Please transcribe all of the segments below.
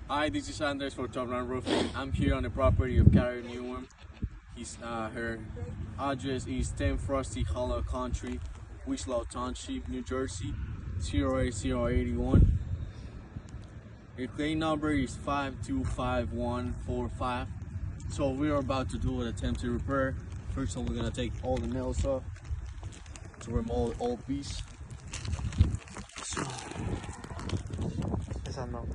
Hi, this is Anders for Top Line Roofing. I'm here on the property of Carrie Newham. Her address is 10 Frosty Hollow Country, Winslow Township, New Jersey, 08081. Her claim number is 525145. So we are about to do an attempted repair. First of all, we're gonna take all the nails off to remove all piece. So, Esa no.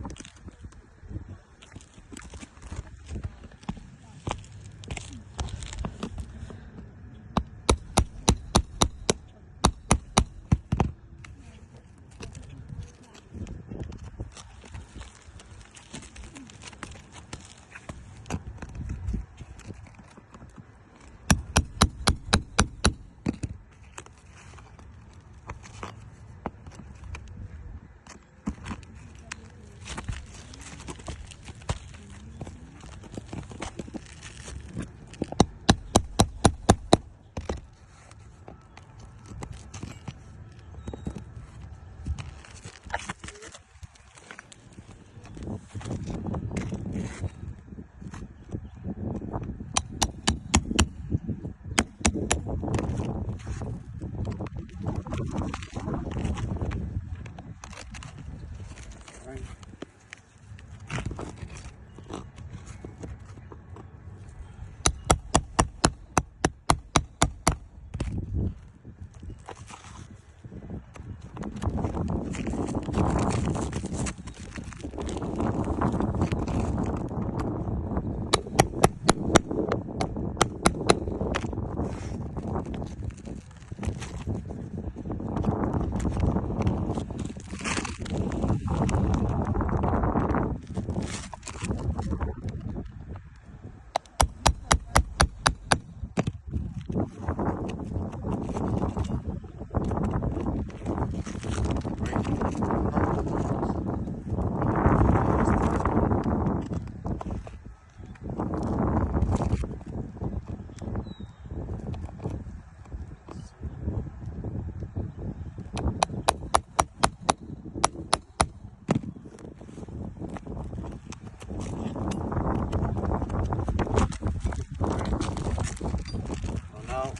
now,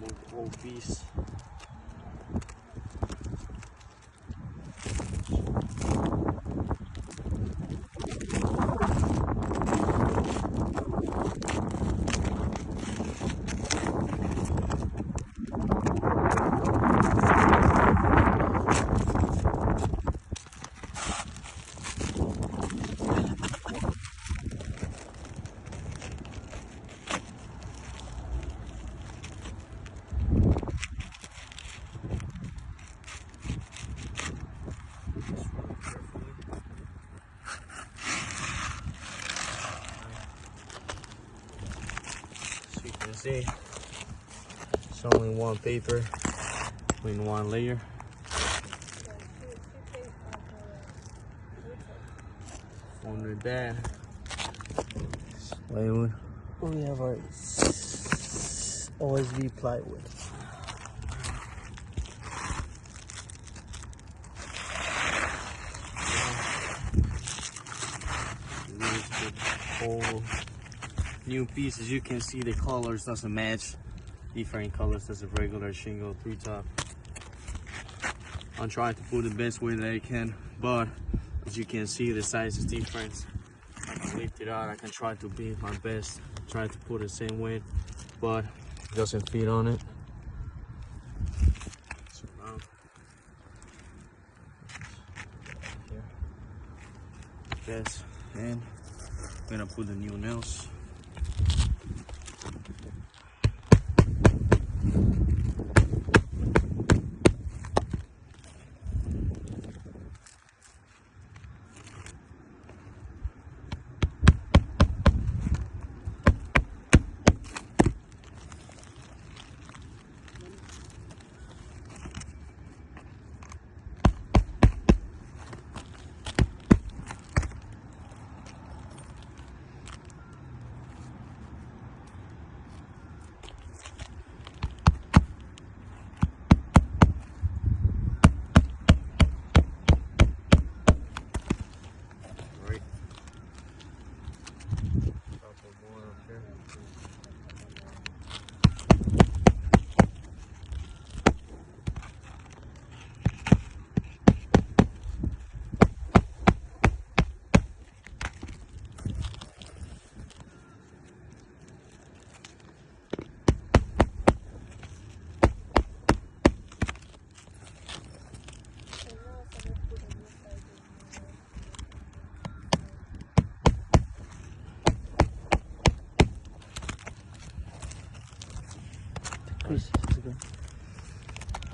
move the whole piece. As you can see, it's only one paper in one layer. Under that, plywood. We have our OSB plywood. Whole new piece. As you can see, the colors doesn't match. Different colors as a regular shingle treetop. I'm trying to put the best way that I can, but as you can see, the size is different. I can lift it out. I can try to be my best, try to put the same weight, but it doesn't fit on it. So now, yes, and I'm gonna put the new nails.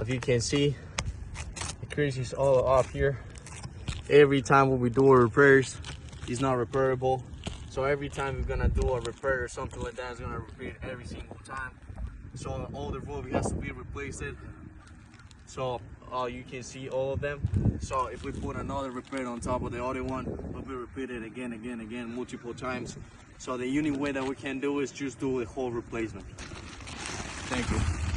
if you can see, the crease is all up here. Every time when we do our repairs, it's not repairable. So every time we're gonna do a repair or something like that, it's gonna repeat every single time. So all the valve has to be replaced. So you can see all of them. So if we put another repair on top of the other one, we'll be repeated again, multiple times. So the only way that we can do is just do a whole replacement. Thank you.